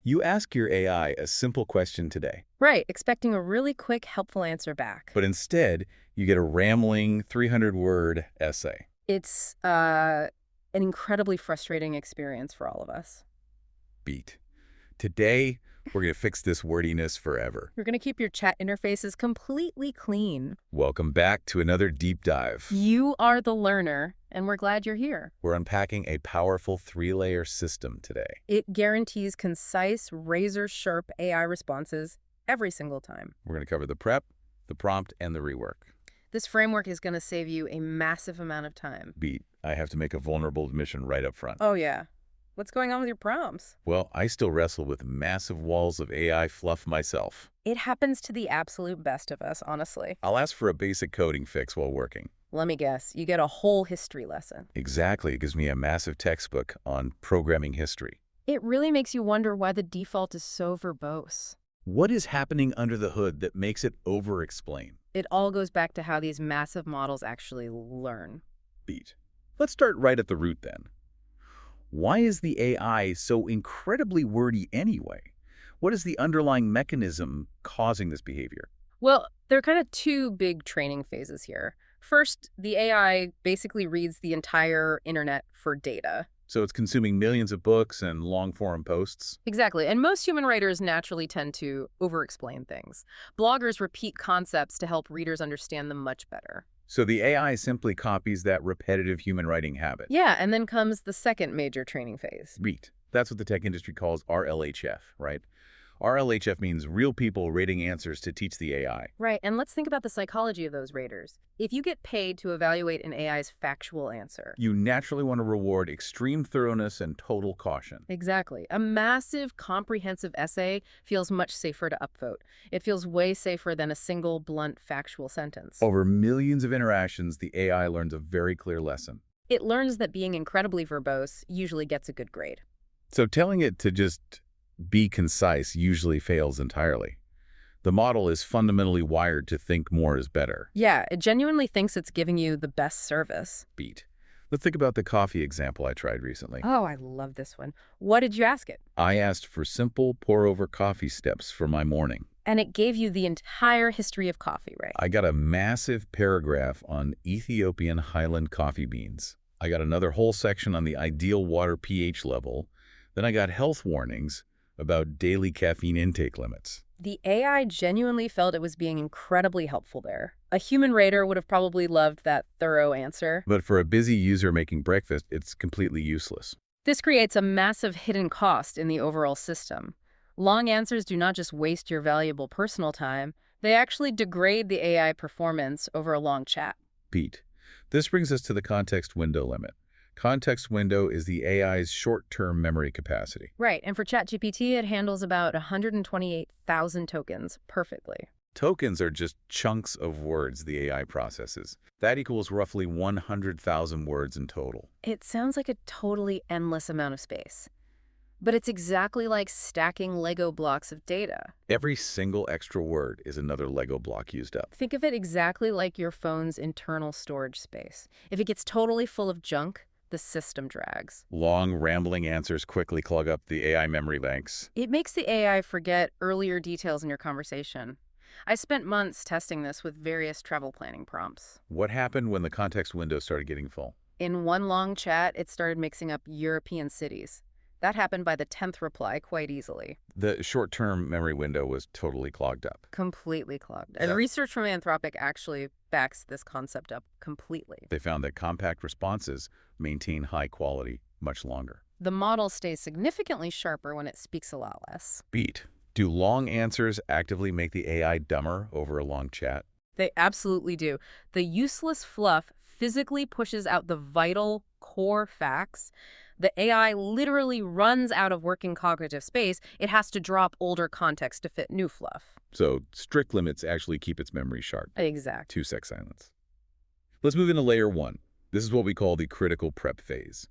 You ask your AI a simple question today, Right, expecting a really quick, helpful answer back. but instead, you get a rambling 300-word essay. It's an incredibly frustrating experience for all of us. Beat. Today, we're going to fix this wordiness forever. You're going to keep your chat interfaces completely clean. Welcome back to another deep dive. You are the learner, and we're glad you're here. We're unpacking a powerful 3-layer system today. It guarantees concise, razor-sharp AI responses every single time. We're going to cover the prep, the prompt, and the rework. This framework is going to save you a massive amount of time. Beat. I have to make a vulnerable admission right up front. Oh, yeah. What's going on with your prompts? Well, I still wrestle with massive walls of AI fluff myself. It happens to the absolute best of us, honestly. I'll ask for a basic coding fix while working. Let me guess, you get a whole history lesson. Exactly. It gives me a massive textbook on programming history. It really makes you wonder why the default is so verbose. What is happening under the hood that makes it over-explain? It all goes back to how these massive models actually learn. Beat. Let's start right at the root then. Why is the AI so incredibly wordy anyway? What is the underlying mechanism causing this behavior? Well, there are kind of two big training phases here. First, the AI basically reads the entire internet for data. So it's consuming millions of books and long-form posts? Exactly, and most human writers naturally tend to over-explain things. Bloggers repeat concepts to help readers understand them much better. So the AI simply copies that repetitive human writing habit. Yeah, and then comes the second major training phase. Beat. That's what the tech industry calls RLHF, right? RLHF means real people rating answers to teach the AI. Right, and let's think about the psychology of those raters. If you get paid to evaluate an AI's factual answer. You naturally want to reward extreme thoroughness and total caution. Exactly. A massive, comprehensive essay feels much safer to upvote. It feels way safer than a single, blunt, factual sentence. Over millions of interactions, the AI learns a very clear lesson. It learns that being incredibly verbose usually gets a good grade. So telling it to just be concise usually fails entirely. The model is fundamentally wired to think more is better. Yeah, it genuinely thinks it's giving you the best service. Beat. Let's think about the coffee example I tried recently. Oh, I love this one. What did you ask it? I asked for simple pour-over coffee steps for my morning. And it gave you the entire history of coffee, right? I got a massive paragraph on Ethiopian highland coffee beans. I got another whole section on the ideal water pH level. Then I got health warnings about daily caffeine intake limits. The AI genuinely felt it was being incredibly helpful there. A human rater would have probably loved that thorough answer. But for a busy user making breakfast, it's completely useless. This creates a massive hidden cost in the overall system. Long answers do not just waste your valuable personal time, they actually degrade the AI performance over a long chat. Beat. This brings us to the context window limit. Context window is the AI's short-term memory capacity. Right, and for ChatGPT, it handles about 128,000 tokens perfectly. Tokens are just chunks of words the AI processes. That equals roughly 100,000 words in total. It sounds like a totally endless amount of space. But it's exactly like stacking Lego blocks of data. Every single extra word is another Lego block used up. Think of it exactly like your phone's internal storage space. If it gets totally full of junk, the system drags. Long, rambling answers quickly clog up the AI memory banks. It makes the AI forget earlier details in your conversation. I spent months testing this with various travel planning prompts. What happened when the context window started getting full? In one long chat, it started mixing up European cities. That happened by the 10th reply quite easily. The short-term memory window was totally clogged up. Completely clogged. And research from Anthropic actually backs this concept up completely. They found that compact responses maintain high quality much longer. The model stays significantly sharper when it speaks a lot less. Beat. Do long answers actively make the AI dumber over a long chat? They absolutely do. The useless fluff physically pushes out the vital core facts. The AI literally runs out of working cognitive space. It has to drop older context to fit new fluff. So strict limits actually keep its memory sharp. Exactly. 2-sec silence. Let's move into layer 1. This is what we call the critical prep phase.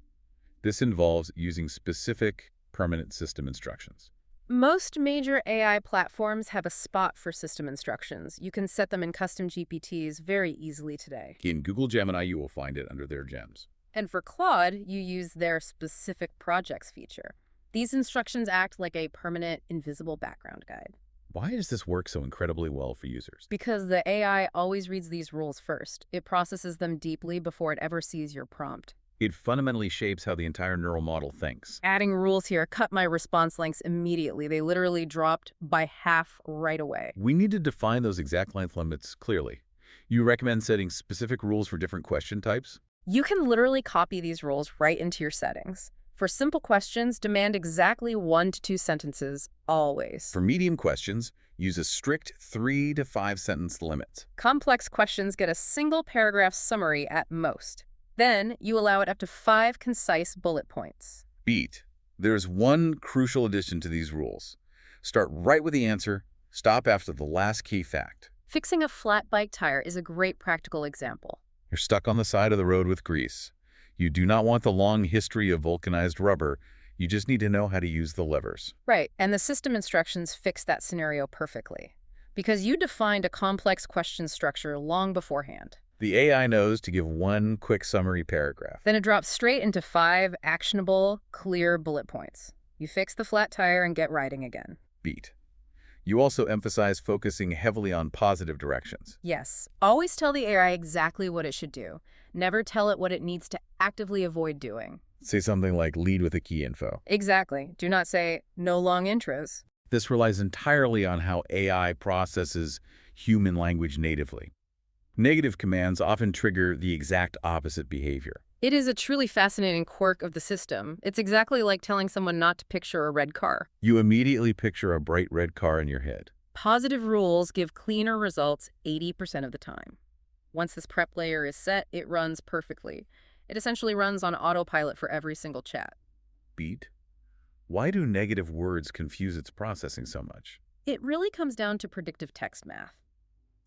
This involves using specific permanent system instructions. Most major AI platforms have a spot for system instructions. You can set them in custom GPTs very easily today. In Google Gemini, you will find it under their gems. And for Claude, you use their specific projects feature. These instructions act like a permanent, invisible background guide. Why does this work so incredibly well for users? Because the AI always reads these rules first. It processes them deeply before it ever sees your prompt. It fundamentally shapes how the entire neural model thinks. Adding rules here cut my response lengths immediately. They literally dropped by half right away. We need to define those exact length limits clearly. You recommend setting specific rules for different question types? You can literally copy these rules right into your settings. For simple questions, demand exactly 1 to 2 sentences, always. For medium questions, use a strict 3 to 5 sentence limit. Complex questions get a single paragraph summary at most. Then, you allow it up to 5 concise bullet points. Beat. There's one crucial addition to these rules. Start right with the answer, stop after the last key fact. Fixing a flat bike tire is a great practical example. You're stuck on the side of the road with grease. You do not want the long history of vulcanized rubber. You just need to know how to use the levers. Right, and the system instructions fix that scenario perfectly. Because you defined a complex question structure long beforehand. The AI knows to give one quick summary paragraph. Then it drops straight into 5 actionable, clear bullet points. You fix the flat tire and get riding again. Beat. You also emphasize focusing heavily on positive directions. Yes, always tell the AI exactly what it should do. Never tell it what it needs to actively avoid doing. Say something like lead with a key info. Exactly. Do not say, no long intros. This relies entirely on how AI processes human language natively. Negative commands often trigger the exact opposite behavior. It is a truly fascinating quirk of the system. It's exactly like telling someone not to picture a red car. You immediately picture a bright red car in your head. Positive rules give cleaner results 80% of the time. Once this prep layer is set, it runs perfectly. It essentially runs on autopilot for every single chat. Beat. Why do negative words confuse its processing so much? It really comes down to predictive text math.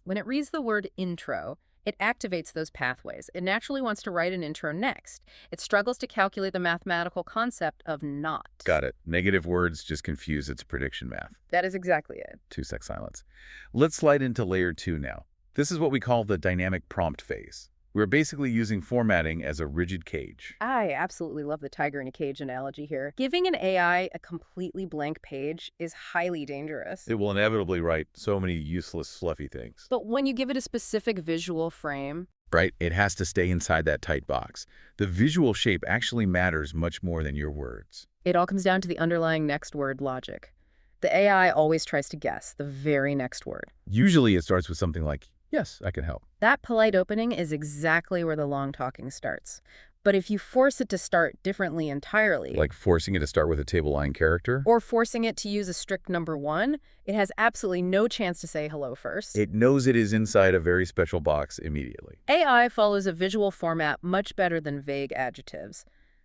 When it reads the word intro, it activates those pathways. It naturally wants to write an intro next. It struggles to calculate the mathematical concept of not. Got it. Negative words just confuse its prediction math. That is exactly it. 2-sec silence. Let's slide into layer 2 now. This is what we call the dynamic prompt phase. We're basically using formatting as a rigid cage. I absolutely love the tiger in a cage analogy here. Giving an AI a completely blank page is highly dangerous. It will inevitably write so many useless, fluffy things. But when you give it a specific visual frame, Right? It has to stay inside that tight box. The visual shape actually matters much more than your words. it all comes down to the underlying next word logic. The AI always tries to guess the very next word. Usually it starts with something like, yes, I can help. That polite opening is exactly where the long talking starts. But if you force it to start differently entirely, Like forcing it to start with a table line character. or forcing it to use a strict number 1, it has absolutely no chance to say hello first. It knows it is inside a very special box immediately. AI follows a visual format much better than vague adjectives.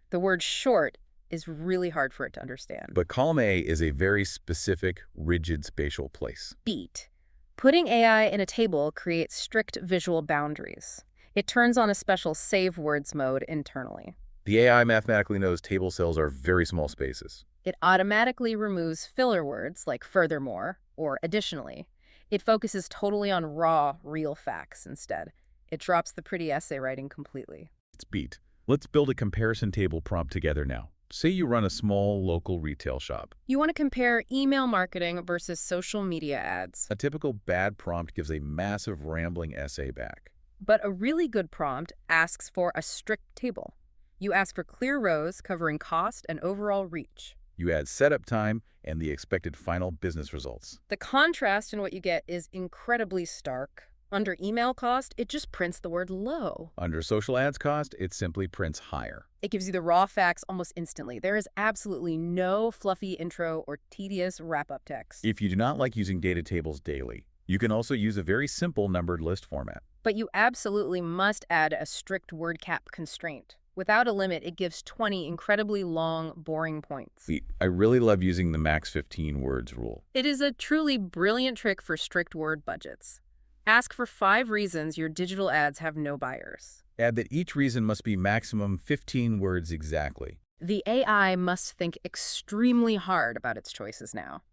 The word short is really hard for it to understand. But column A is a very specific, rigid spatial place. Beat. Putting AI in a table creates strict visual boundaries. It turns on a special save words mode internally. The AI mathematically knows table cells are very small spaces. It automatically removes filler words like furthermore or additionally. It focuses totally on raw, real facts instead. It drops the pretty essay writing completely. It's beat. Let's build a comparison table prompt together now. Say you run a small local retail shop. You want to compare email marketing versus social media ads. A typical bad prompt gives a massive rambling essay back. But a really good prompt asks for a strict table. You ask for clear rows covering cost and overall reach. You add setup time and the expected final business results. The contrast in what you get is incredibly stark. Under email cost, it just prints the word low. Under social ads cost, it simply prints higher. It gives you the raw facts almost instantly. There is absolutely no fluffy intro or tedious wrap-up text. If you do not like using data tables daily, you can also use a very simple numbered list format. But you absolutely must add a strict word cap constraint. Without a limit, it gives 20 incredibly long, boring points. I really love using the max 15 words rule. It is a truly brilliant trick for strict word budgets. Ask for 5 reasons your digital ads have no buyers. Add that each reason must be maximum 15 words exactly. The AI must think extremely hard about its choices now.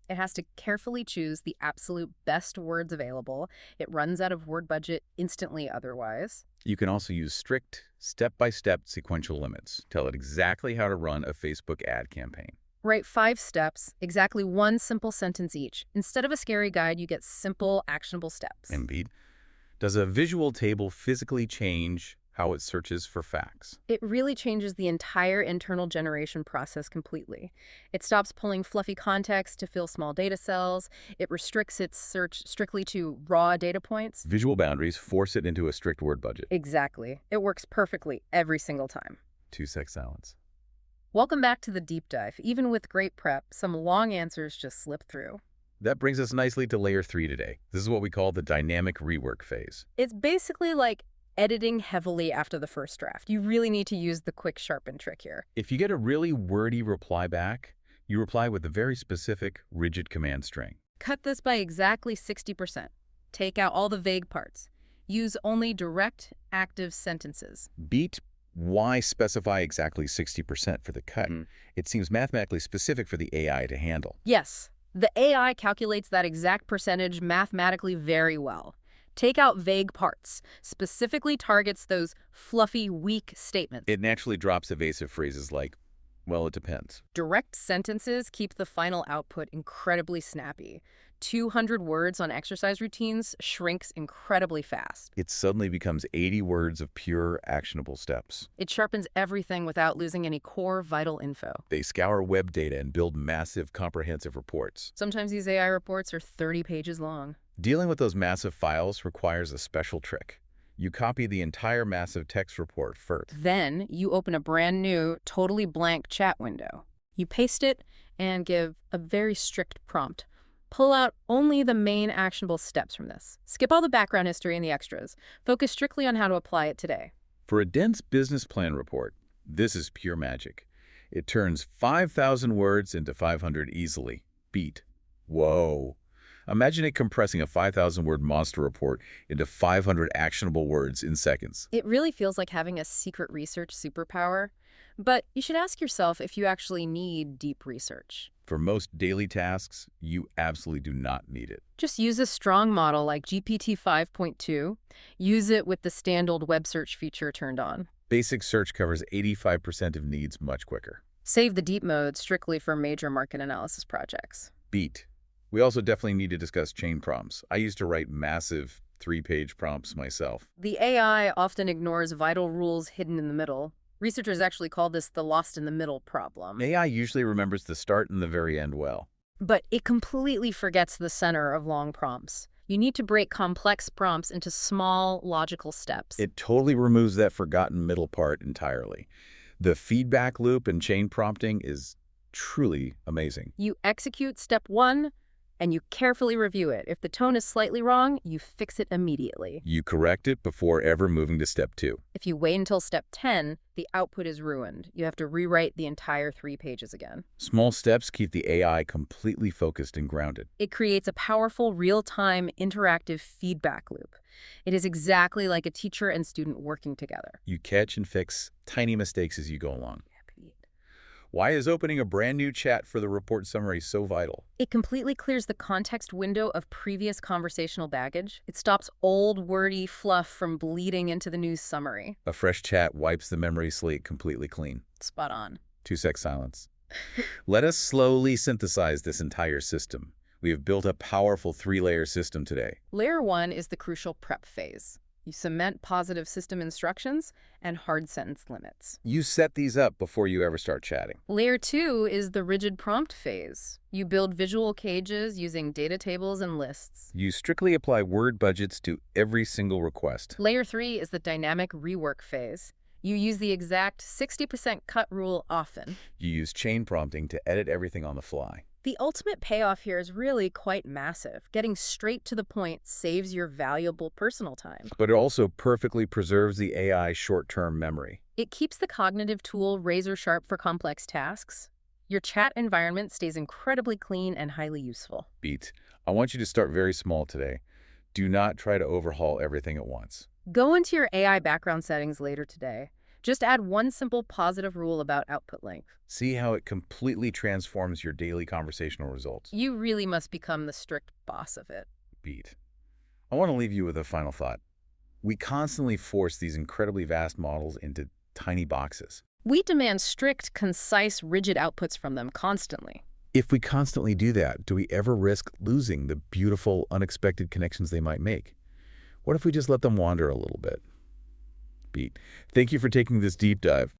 It has to carefully choose the absolute best words available. It runs out of word budget instantly otherwise. You can also use strict, step-by-step sequential limits. Tell it exactly how to run a Facebook ad campaign. Write 5 steps, exactly one simple sentence each. Instead of a scary guide, you get simple, actionable steps. Indeed. Does a visual table physically change how it searches for facts? It really changes the entire internal generation process completely. It stops pulling fluffy context to fill small data cells. It restricts its search strictly to raw data points. Visual boundaries force it into a strict word budget. Exactly. It works perfectly every single time. 2-sec silence. Welcome back to the deep dive. Even with great prep, some long answers just slip through. That brings us nicely to layer 3 today. This is what we call the dynamic rework phase. It's basically like editing heavily after the first draft. You really need to use the quick sharpen trick here. If you get a really wordy reply back, you reply with a very specific, rigid command string. Cut this by exactly 60%. Take out all the vague parts. Use only direct, active sentences. Beat why specify exactly 60% for the cut. It seems mathematically specific for the AI to handle. Yes, the AI calculates that exact percentage mathematically very well. Take out vague parts, specifically targets those fluffy, weak statements. It naturally drops evasive phrases like, well, it depends. Direct sentences keep the final output incredibly snappy. 200 words on exercise routines shrinks incredibly fast. It suddenly becomes 80 words of pure, actionable steps. It sharpens everything without losing any core, vital info. They scour web data and build massive, comprehensive reports. Sometimes these AI reports are 30 pages long. Dealing with those massive files requires a special trick. You copy the entire massive text report first. Then you open a brand new, totally blank chat window. You paste it and give a very strict prompt. Pull out only the main actionable steps from this. Skip all the background history and the extras. Focus strictly on how to apply it today. For a dense business plan report, this is pure magic. It turns 5,000 words into 500 easily. Beat. Whoa. Imagine it compressing a 5,000-word monster report into 500 actionable words in seconds. It really feels like having a secret research superpower. But you should ask yourself if you actually need deep research. For most daily tasks, you absolutely do not need it. Just use a strong model like GPT 5.2. Use it with the standard web search feature turned on. Basic search covers 85% of needs much quicker. Save the deep mode strictly for major market analysis projects. Beat. We also definitely need to discuss chain prompts. I used to write massive 3-page prompts myself. The AI often ignores vital rules hidden in the middle. Researchers actually call this the lost in the middle problem. AI usually remembers the start and the very end well. But it completely forgets the center of long prompts. You need to break complex prompts into small, logical steps. It totally removes that forgotten middle part entirely. The feedback loop and chain prompting is truly amazing. You execute step 1, and you carefully review it. If the tone is slightly wrong, you fix it immediately. You correct it before ever moving to step 2. If you wait until step 10, the output is ruined. You have to rewrite the entire 3 pages again. Small steps keep the AI completely focused and grounded. It creates a powerful, real-time, interactive feedback loop. It is exactly like a teacher and student working together. You catch and fix tiny mistakes as you go along. Why is opening a brand new chat for the report summary so vital? It completely clears the context window of previous conversational baggage. It stops old, wordy fluff from bleeding into the news summary. A fresh chat wipes the memory slate completely clean. Spot on. 2-sec silence. Let us slowly synthesize this entire system. We have built a powerful 3-layer system today. Layer 1 is the crucial prep phase. You cement positive system instructions and hard sentence limits. You set these up before you ever start chatting. Layer 2 is the rigid prompt phase. You build visual cages using data tables and lists. You strictly apply word budgets to every single request. Layer 3 is the dynamic rework phase. You use the exact 60% cut rule often. You use chain prompting to edit everything on the fly. The ultimate payoff here is really quite massive. Getting straight to the point saves your valuable personal time. But it also perfectly preserves the AI's short-term memory. It keeps the cognitive tool razor sharp for complex tasks. Your chat environment stays incredibly clean and highly useful. Beat. I want you to start very small today. Do not try to overhaul everything at once. Go into your AI background settings later today. Just add one simple positive rule about output length. See how it completely transforms your daily conversational results. You really must become the strict boss of it. Beat. I want to leave you with a final thought. We constantly force these incredibly vast models into tiny boxes. We demand strict, concise, rigid outputs from them constantly. If we constantly do that, do we ever risk losing the beautiful, unexpected connections they might make? What if we just let them wander a little bit? Pete, thank you for taking this deep dive.